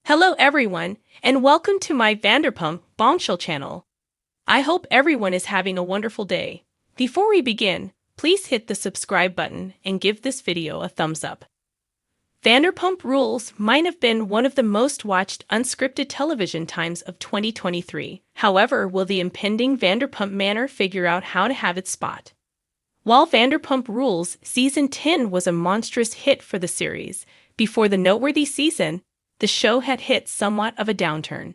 Hello everyone, and welcome to my Vanderpump Bombshell channel. I hope everyone is having a wonderful day. Before we begin, please hit the subscribe button and give this video a thumbs up. Vanderpump Rules might have been one of the most watched unscripted television times of 2023. However, will the impending Vanderpump Manor figure out how to have its spot? While Vanderpump Rules Season 10 was a monstrous hit for the series, before the noteworthy season, the show had hit somewhat of a downturn.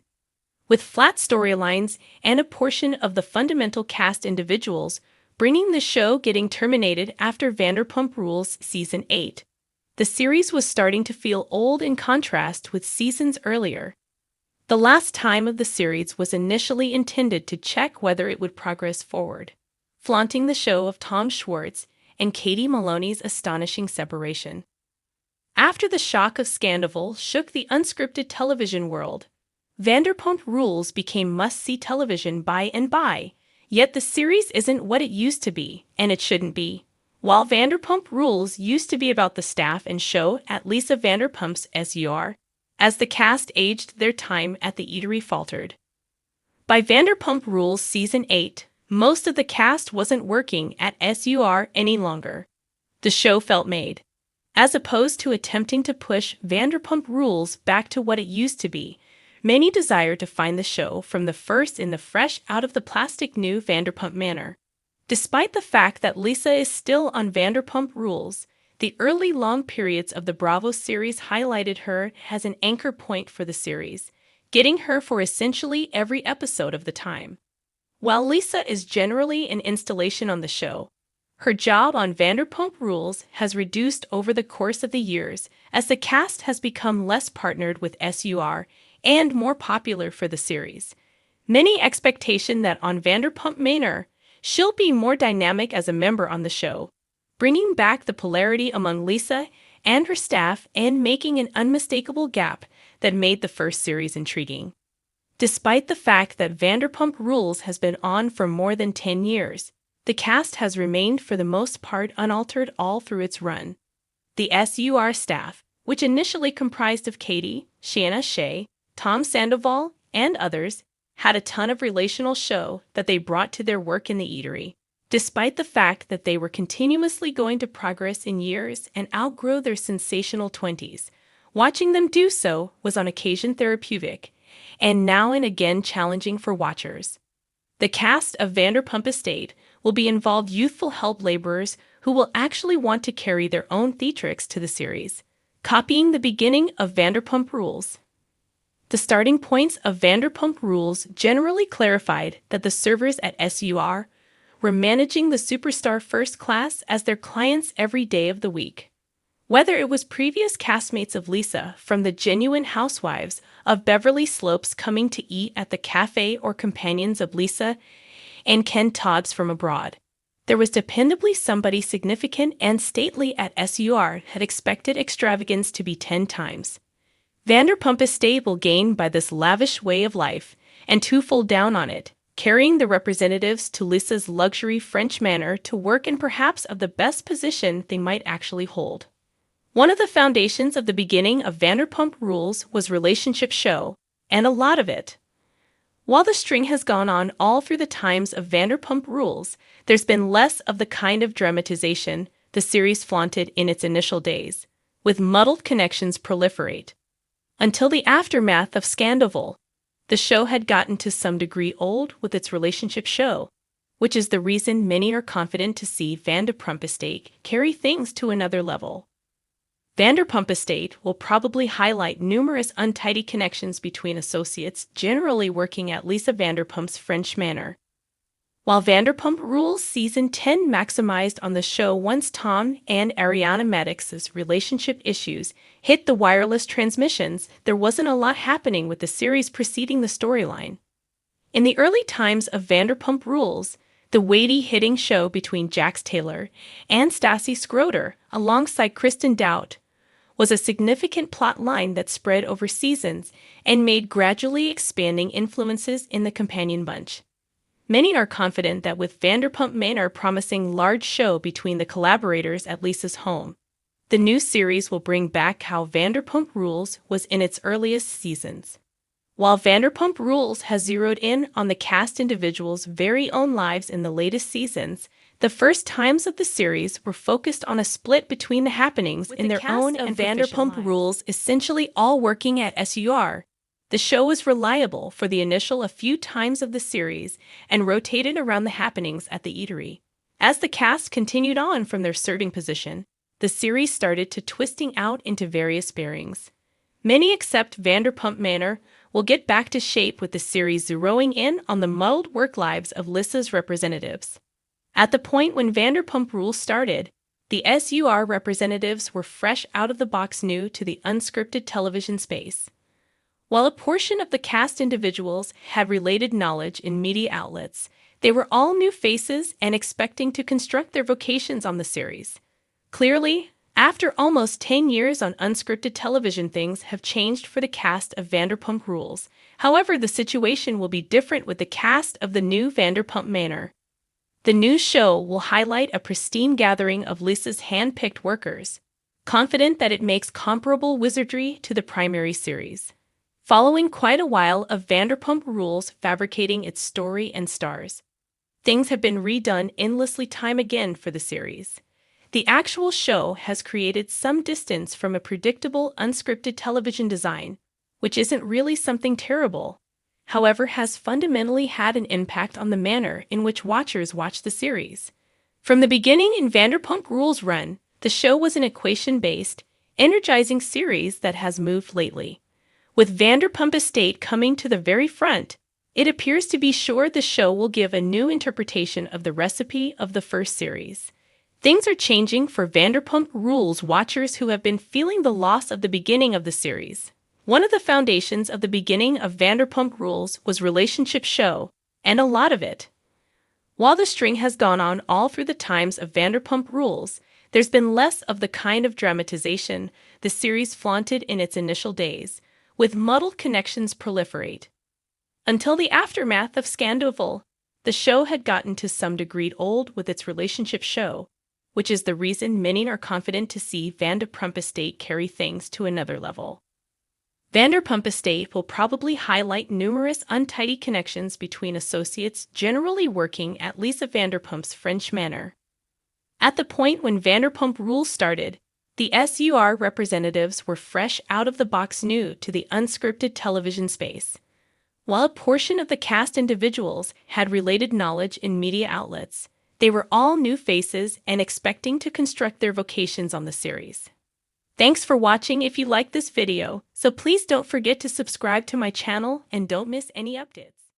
With flat storylines and a portion of the fundamental cast individuals, bringing the show getting terminated after Vanderpump Rules Season 8. The series was starting to feel old in contrast with seasons earlier. The last time of the series was initially intended to check whether it would progress forward, flaunting the show of Tom Schwartz and Katie Maloney's astonishing separation. After the shock of Scandal shook the unscripted television world, Vanderpump Rules became must-see television by and by, yet the series isn't what it used to be, and it shouldn't be. While Vanderpump Rules used to be about the staff and show at Lisa Vanderpump's SUR, as the cast aged, their time at the eatery faltered. By Vanderpump Rules Season 8, most of the cast wasn't working at SUR any longer. The show felt made. As opposed to attempting to push Vanderpump Rules back to what it used to be, many desire to find the show from the first in the fresh out of the plastic new Vanderpump Manor. Despite the fact that Lisa is still on Vanderpump Rules, the early long periods of the Bravo series highlighted her as an anchor point for the series, getting her for essentially every episode of the time. While Lisa is generally an installation on the show, her job on Vanderpump Rules has reduced over the course of the years as the cast has become less partnered with SUR and more popular for the series. Many expectation that on Vanderpump Manor, she'll be more dynamic as a member on the show, bringing back the polarity among Lisa and her staff and making an unmistakable gap that made the first series intriguing. Despite the fact that Vanderpump Rules has been on for more than 10 years, the cast has remained for the most part unaltered all through its run. The SUR staff, which initially comprised of Katie, Shanna Shea, Tom Sandoval, and others, had a ton of relational show that they brought to their work in the eatery. Despite the fact that they were continuously going to progress in years and outgrow their sensational 20s, watching them do so was on occasion therapeutic, and now and again challenging for watchers. The cast of Vanderpump Estate will be involved youthful help laborers who will actually want to carry their own theatrics to the series, copying the beginning of Vanderpump Rules. The starting points of Vanderpump Rules generally clarified that the servers at SUR were managing the superstar first class as their clients every day of the week. Whether it was previous castmates of Lisa from the Genuine Housewives of Beverly Slopes coming to eat at the cafe or companions of Lisa and Ken Todd's from abroad, there was dependably somebody significant and stately at SUR had expected extravagance to be 10 times. Vanderpump Estate will gain by this lavish way of life and twofold down on it, carrying the representatives to Lisa's luxury French manor to work in perhaps of the best position they might actually hold. One of the foundations of the beginning of Vanderpump Rules was relationship show, and a lot of it. While the string has gone on all through the times of Vanderpump Rules, there's been less of the kind of dramatization the series flaunted in its initial days, with muddled connections proliferate. Until the aftermath of Scandal, the show had gotten to some degree old with its relationship show, which is the reason many are confident to see Vanderpump Estate carry things to another level. Vanderpump Estate will probably highlight numerous untidy connections between associates generally working at Lisa Vanderpump's French manor. While Vanderpump Rules Season 10 maximized on the show once Tom and Ariana Maddox's relationship issues hit the wireless transmissions, there wasn't a lot happening with the series preceding the storyline. In the early times of Vanderpump Rules, the weighty hitting show between Jax Taylor and Stassi Schroeder alongside Kristen Doute was a significant plot line that spread over seasons and made gradually expanding influences in the companion bunch. Many are confident that with Vanderpump Manor promising large show between the collaborators at Lisa's home, The new series will bring back how Vanderpump Rules was in its earliest seasons. While Vanderpump Rules has zeroed in on the cast individuals' very own lives in the latest seasons, the first times of the series were focused on a split between the happenings in their own and Vanderpump Rules essentially all working at SUR. The show was reliable for the initial a few times of the series and rotated around the happenings at the eatery. As the cast continued on from their serving position, the series started to twisting out into various bearings. Many except Vanderpump Manor will get back to shape with the series zeroing in on the muddled work lives of Lissa's representatives. At the point when Vanderpump Rules started, the SUR representatives were fresh out of the box new to the unscripted television space. While a portion of the cast individuals had related knowledge in media outlets, they were all new faces and expecting to construct their vocations on the series. Clearly, after almost 10 years on unscripted television, things have changed for the cast of Vanderpump Rules. However, the situation will be different with the cast of the new Vanderpump Manor. The new show will highlight a pristine gathering of Lisa's hand-picked workers, confident that it makes comparable wizardry to the primary series. Following quite a while of Vanderpump Rules fabricating its story and stars, things have been redone endlessly time again for the series. The actual show has created some distance from a predictable, unscripted television design, which isn't really something terrible, however has fundamentally had an impact on the manner in which watchers watch the series. From the beginning in Vanderpump Rules' run, the show was an equation-based, energizing series that has moved lately. With Vanderpump Estate coming to the very front, it appears to be sure the show will give a new interpretation of the recipe of the first series. Things are changing for Vanderpump Rules watchers who have been feeling the loss of the beginning of the series. One of the foundations of the beginning of Vanderpump Rules was relationship show, and a lot of it. While the string has gone on all through the times of Vanderpump Rules, there's been less of the kind of dramatization the series flaunted in its initial days, with muddled connections proliferate. Until the aftermath of Scandoval, the show had gotten to some degree old with its relationship show, which is the reason many are confident to see Vanderpump Estate carry things to another level. Vanderpump Estate will probably highlight numerous untidy connections between associates generally working at Lisa Vanderpump's French manor. At the point when Vanderpump Rules started, the SUR representatives were fresh out of the box new to the unscripted television space. While a portion of the cast individuals had related knowledge in media outlets, they were all new faces and expecting to construct their vocations on the series. Thanks for watching. If you liked this video, so please don't forget to subscribe to my channel and don't miss any updates.